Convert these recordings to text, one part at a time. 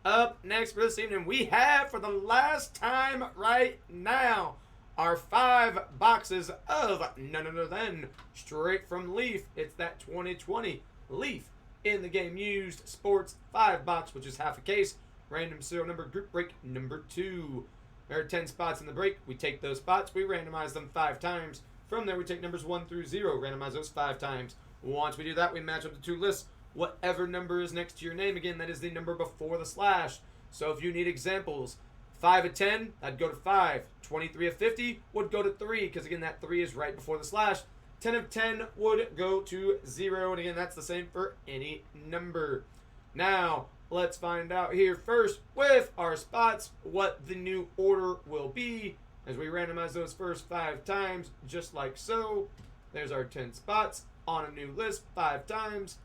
Up next for this evening, we have, for the last time right now, our 5 boxes of none other than straight from Leaf. It's that 2020 Leaf in the game used sports 5 box, which is half a case. Random serial number group break number 2. There are 10 spots in the break. We take those spots, we randomize them 5 times. From there, we take numbers 1 through 0, randomize those 5 times. Once we do that, we match up the 2 lists. Whatever number is next to your name, again, that is the number before the slash. So if you need examples, 5 of 10, that'd go to 5. 23 of 50 would go to 3, because again, that 3 is right before the slash. 10 of 10 would go to 0, and again, that's the same for any number. Now, let's find out here first with our spots what the new order will be as we randomize those first 5 times, just like so. There's our 10 spots on a new list 5 times.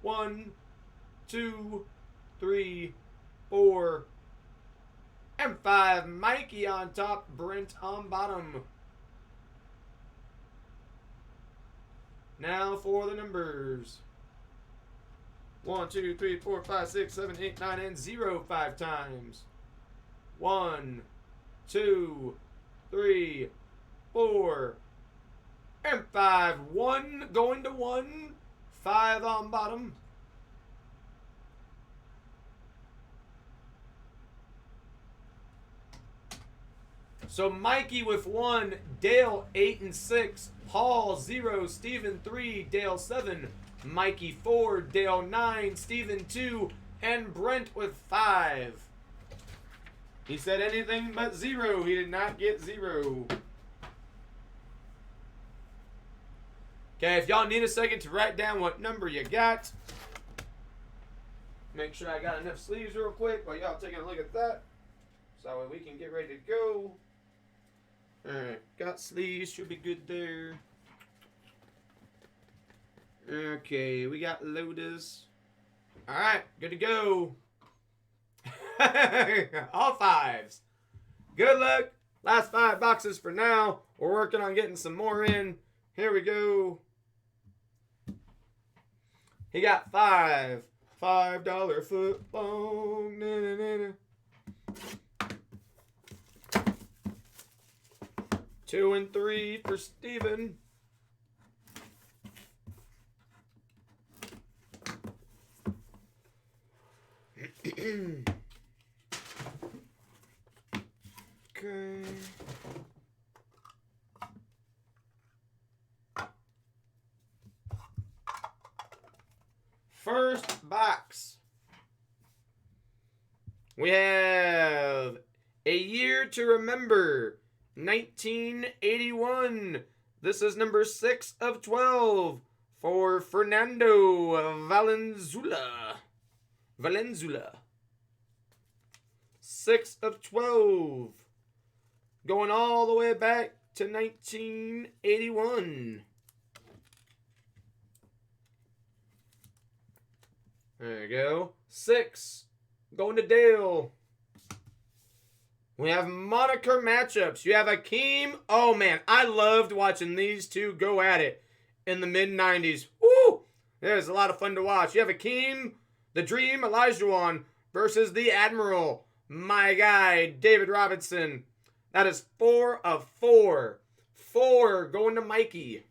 1, 2, 3, 4, and 5. Mikey on top, Brent on bottom. Now for the numbers. 1, 2, 3, 4, 5, 6, 7, 8, 9, and 0 5 times. 1, 2, 3, 4, and 5. 1 going to 1. 5 on bottom. So Mikey with 1, Dale 8 and 6, Paul 0, Steven 3, Dale 7, Mikey 4, Dale 9, Steven 2, and Brent with 5. He said anything but 0. He did not get 0. Okay, if y'all need a second to write down what number you got, make sure I got enough sleeves real quick while y'all taking a look at that. So we can get ready to go. Alright, got sleeves, should be good there. Okay, we got loaders. Alright, good to go. All 5s. Good luck. Last 5 boxes for now. We're working on getting some more in. Here we go. He got 5. $5 foot long. Na, na, na, na. 2 and 3 for Steven. Okay. First box. We have A Year to Remember, 1981. This is number 6 of 12 for Fernando Valenzuela. 6 of 12. Going all the way back to 1981. There you go. 6. Going to Dale. We have moniker matchups. You have Akeem. Oh, man. I loved watching these two go at it in the mid-90s. Woo! It was a lot of fun to watch. You have Akeem, the Dream, Elijah versus the Admiral, my guy, David Robinson. That is 4 of 4. 4 going to Mikey.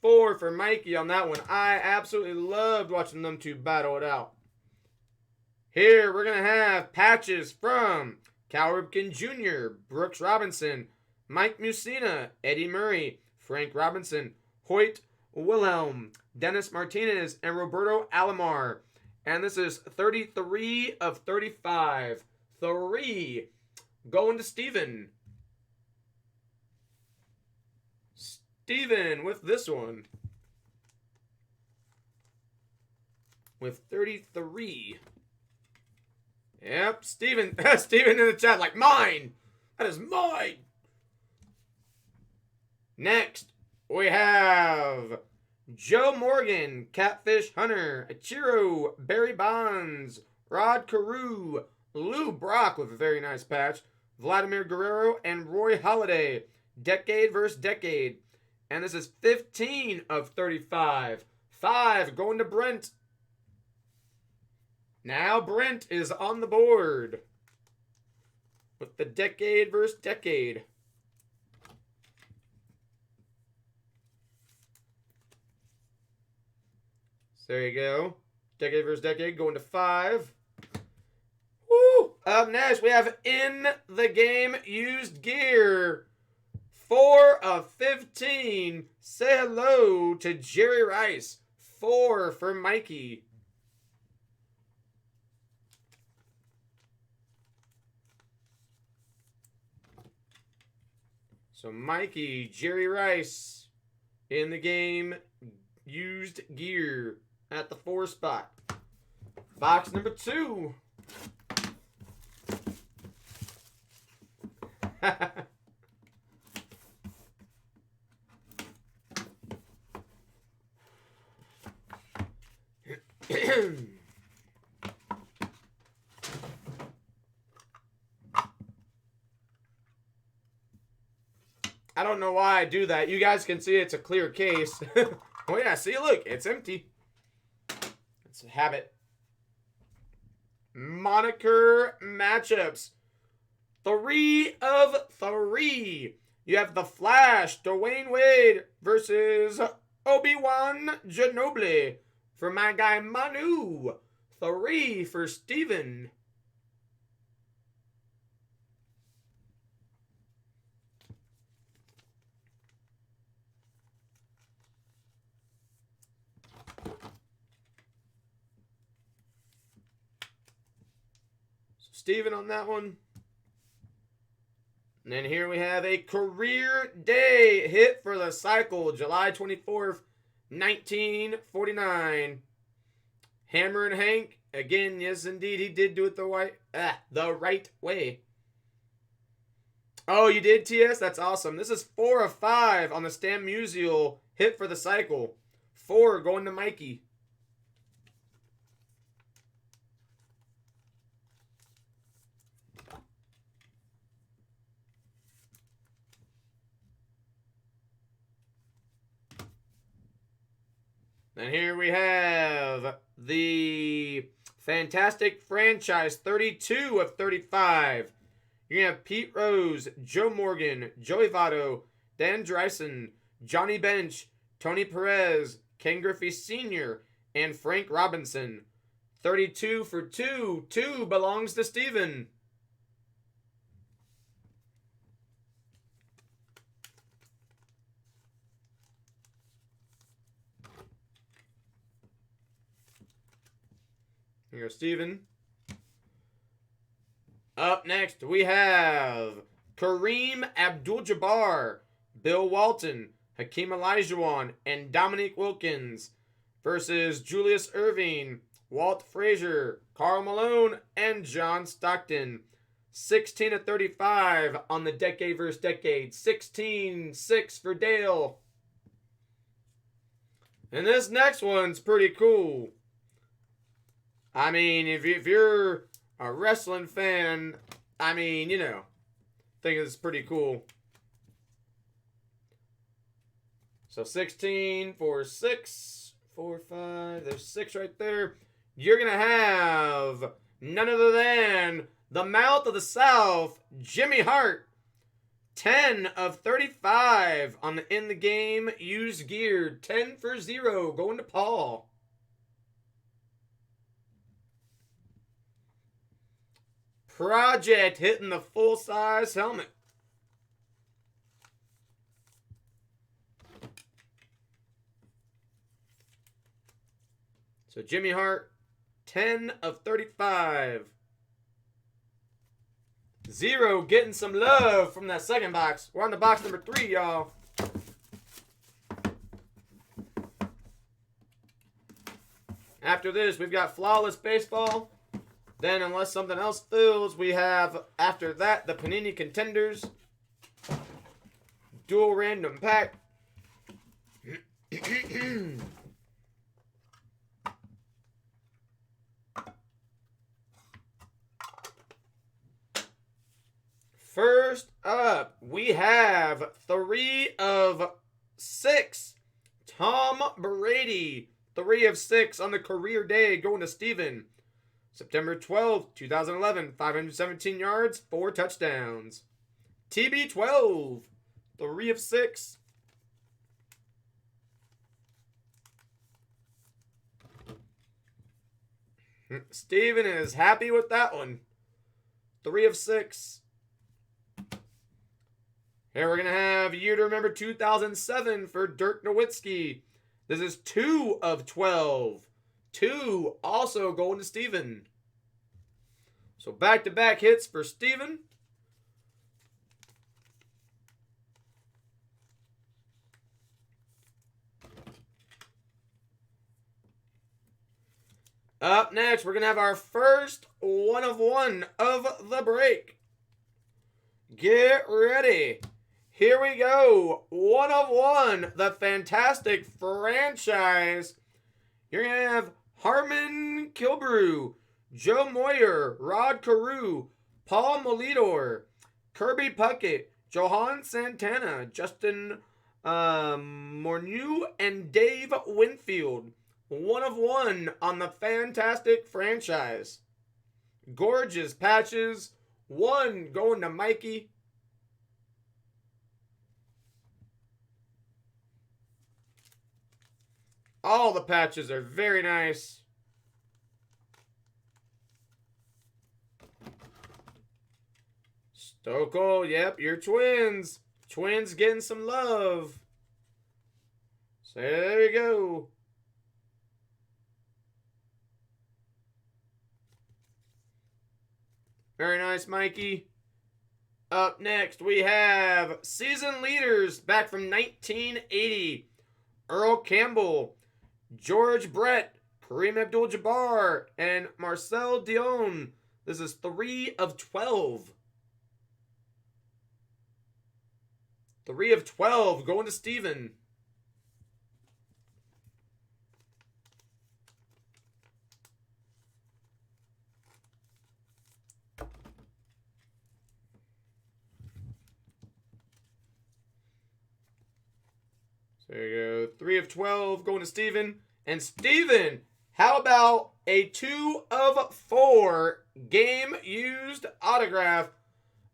Four for Mikey on that one. I absolutely loved watching them two battle it out. Here we're going to have patches from Cal Ripken Jr., Brooks Robinson, Mike Mussina, Eddie Murray, Frank Robinson, Hoyt Wilhelm, Dennis Martinez, and Roberto Alomar. And this is 33 of 35. 3 going to Steven. Steven with this one. With 33. Yep, Steven. Steven in the chat like, mine. That is mine. Next, we have Joe Morgan, Catfish Hunter, Ichiro, Barry Bonds, Rod Carew, Lou Brock with a very nice patch, Vladimir Guerrero, and Roy Halladay. Decade versus decade. And this is 15 of 35. 5 going to Brent. Now Brent is on the board with the decade versus decade. So there you go. Decade versus decade going to 5. Woo! Up next, we have In the Game Used Gear. 4 of 15. Say hello to Jerry Rice. 4 for Mikey. So Mikey, Jerry Rice, In the Game Used Gear at the 4 spot. Box number 2. I don't know why I do that. You guys can see it's a clear case. Oh yeah, see, look, it's empty. It's a habit. Moniker matchups. 3 of 3. You have the Flash, Dwayne Wade versus Obi-Wan Kenobi for my guy Manu. 3 for Steven. Steven on that one. And then here we have a career day hit for the cycle, July 24th, 1949. Hammer and Hank. Again, yes, indeed, he did do it the right way. Oh, you did, TS? That's awesome. This is 4 of 5 on the Stan Musial hit for the cycle. 4 going to Mikey. And here we have the Fantastic Franchise, 32 of 35. You're going to have Pete Rose, Joe Morgan, Joey Votto, Dan Dreisen, Johnny Bench, Tony Perez, Ken Griffey Sr., and Frank Robinson. 32 for 2. 2 belongs to Steven. Here you go, Steven. Up next, we have Kareem Abdul-Jabbar, Bill Walton, Hakeem Olajuwon, and Dominique Wilkins versus Julius Erving, Walt Frazier, Karl Malone, and John Stockton. 16 of 35 on the decade versus decade. 16-6 for Dale. And this next one's pretty cool. I mean, if you're a wrestling fan, I mean, you know, I think it's pretty cool. So 16 for 6, 4, 5, there's 6 right there. You're going to have none other than the Mouth of the South, Jimmy Hart. 10 of 35 on the In the Game Used Gear. 10 for 0 going to Paul. Project hitting the full-size helmet. So Jimmy Hart, 10 of 35. 0 getting some love from that second box. We're on to box number 3, y'all. After this, we've got Flawless Baseball. Then, unless something else fills, we have, after that, the Panini Contenders. Dual Random Pack. First up, we have 3 of 6. Tom Brady, 3 of 6 on the career day, going to Steven. September 12th, 2011, 517 yards, 4 touchdowns. TB12, 3 of 6. Steven is happy with that one. 3 of 6. Here we're going to have year to remember 2007 for Dirk Nowitzki. This is 2 of 12. 2 also going to Steven. So back-to-back hits for Steven. Up next, we're going to have our first 1 of 1 of the break. Get ready. Here we go. 1 of 1. The fantastic franchise. You're going to have Harmon Killebrew, Joe Moyer, Rod Carew, Paul Molidor, Kirby Puckett, Johan Santana, Justin Morneau, and Dave Winfield. 1 of 1 on the fantastic franchise. Gorgeous patches. 1 going to Mikey. All the patches are very nice. Stokel, yep, your Twins. Twins getting some love. So there you go. Very nice, Mikey. Up next, we have season leaders back from 1980. Earl Campbell, George Brett, Kareem Abdul-Jabbar, and Marcel Dion. This is 3 of 12. 3 of 12 going to Steven. So there you go. 3 of 12 going to Steven. And Steven, how about a 2 of 4 game used autograph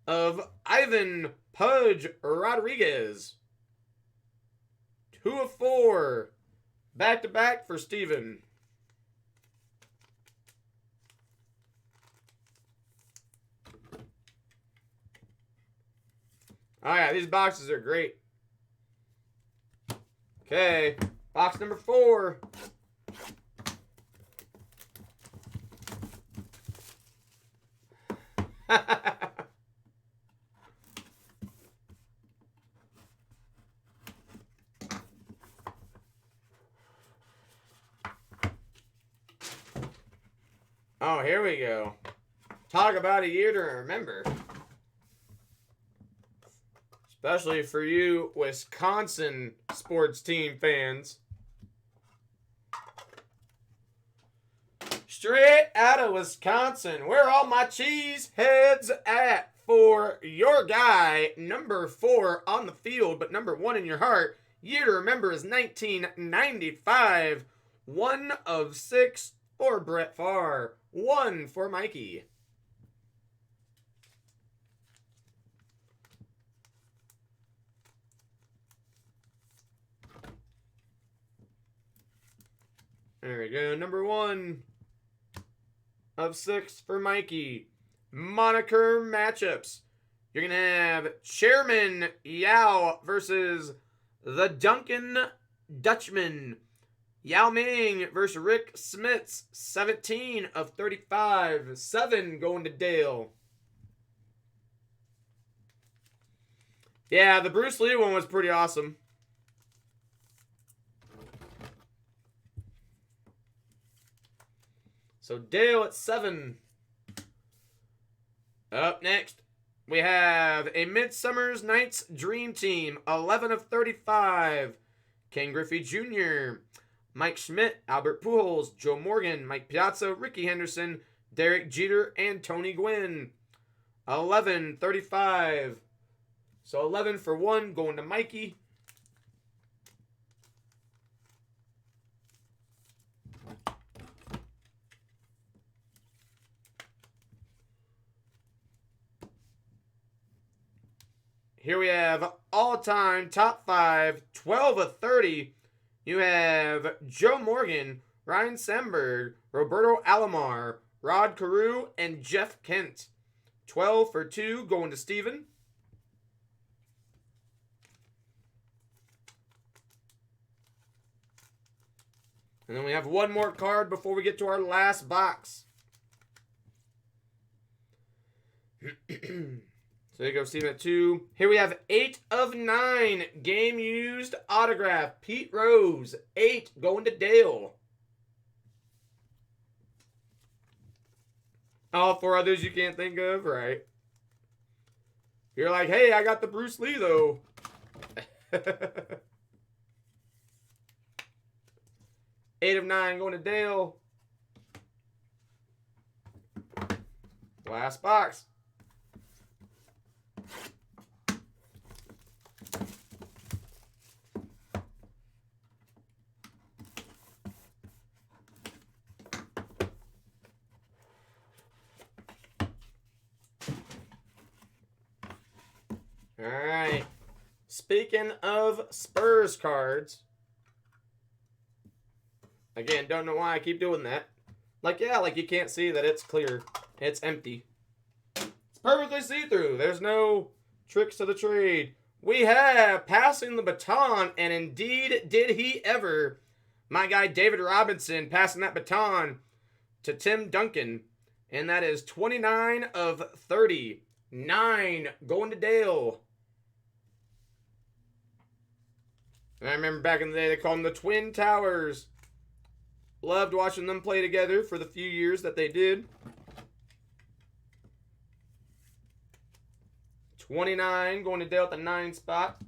of Ivan Pudge Rodriguez? 2 of 4. Back to back for Steven. Oh yeah, these boxes are great. Okay, box number 4. Oh, here we go. Talk about a year to remember. Especially for you Wisconsin sports team fans. Straight out of Wisconsin. Where are all my cheese heads at for your guy? Number 4 on the field, but number 1 in your heart. Year to remember is 1995. 1 of 6 for Brett Favre. 1 for Mikey. There we go. Number 1 of 6 for Mikey. Moniker matchups. You're going to have Chairman Yao versus the Duncan Dutchman. Yao Ming versus Rick Smits. 17 of 35. 7 going to Dale. Yeah, the Bruce Lee one was pretty awesome. So Dale at 7. Up next, we have a Midsummer's Night's Dream Team. 11 of 35. Ken Griffey Jr., Mike Schmidt, Albert Pujols, Joe Morgan, Mike Piazza, Ricky Henderson, Derek Jeter, and Tony Gwynn. 11.35. So 11 for 1 going to Mikey. Here we have all-time top 5, 12 of 30. You have Joe Morgan, Ryan Sandberg, Roberto Alomar, Rod Carew, and Jeff Kent. 12 for 2 going to Steven. And then we have one more card before we get to our last box. So there you go, Steven at 2. Here we have 8 of 9. Game used autograph. Pete Rose. 8 going to Dale. All 4 others you can't think of, right? You're like, hey, I got the Bruce Lee, though. 8 of 9 going to Dale. Last box. All right. Speaking of Spurs cards. Again, don't know why I keep doing that. Like, yeah, like you can't see that it's clear. It's empty. It's perfectly see-through. There's no tricks to the trade. We have passing the baton, and indeed did he ever. My guy David Robinson passing that baton to Tim Duncan. And that is 29 of 30. 9 going to Dale. And I remember back in the day they called them the Twin Towers. Loved watching them play together for the few years that they did. 29 going to Dale at the 9 spot.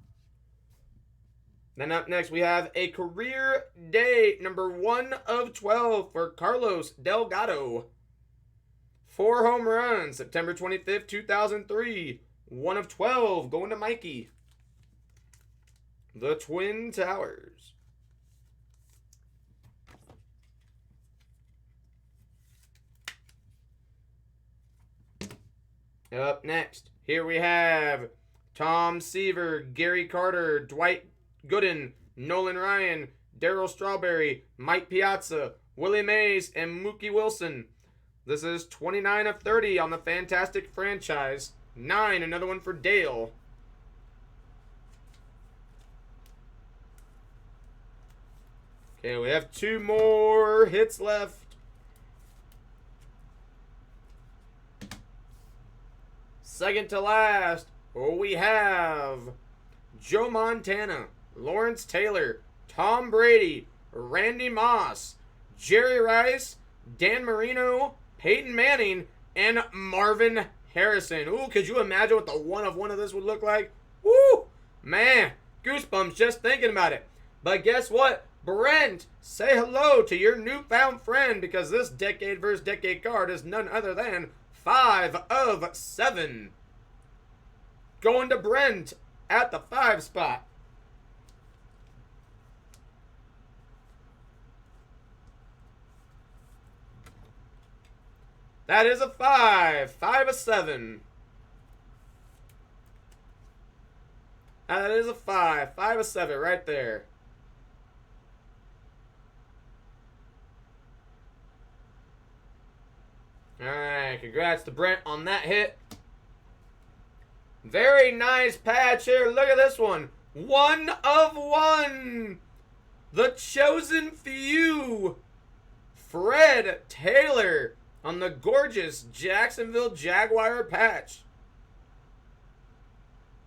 Then up next we have a career day number 1 of 12 for Carlos Delgado. 4 home runs, September 25th, 2003. 1 of 12 going to Mikey. The Twin Towers. Up next, here we have Tom Seaver, Gary Carter, Dwight Gooden, Nolan Ryan, Darryl Strawberry, Mike Piazza, Willie Mays, and Mookie Wilson. This is 29 of 30 on the Fantastic franchise. 9, another one for Dale. Okay, we have 2 more hits left. Second to last, we have Joe Montana, Lawrence Taylor, Tom Brady, Randy Moss, Jerry Rice, Dan Marino, Peyton Manning, and Marvin Harrison. Ooh, could you imagine what the 1 of 1 of this would look like? Woo! Man, goosebumps just thinking about it. But guess what? Brent, say hello to your newfound friend because this decade versus decade card is none other than 5 of 7. Going to Brent at the 5 spot. That is a 5. 5 of 7. That is a 5. 5 of 7 right there. Alright, congrats to Brent on that hit. Very nice patch here. Look at this one. 1 of 1. The chosen few. Fred Taylor on the gorgeous Jacksonville Jaguar patch.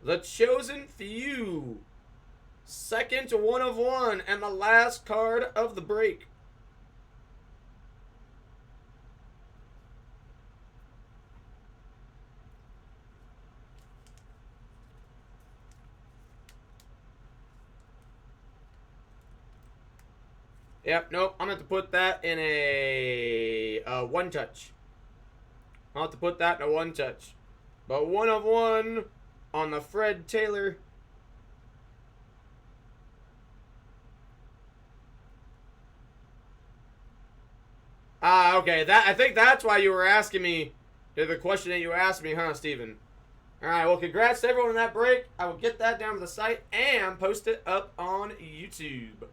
The chosen few. Second 1 of 1 and the last card of the break. Yep, nope. I'm going to have to put that in a one-touch. I'll have to put that in a one-touch. But 1 of 1 on the Fred Taylor. Okay. I think that's why you were asking me the question that you asked me, huh, Steven? All right. Well, congrats to everyone on that break. I will get that down to the site and post it up on YouTube.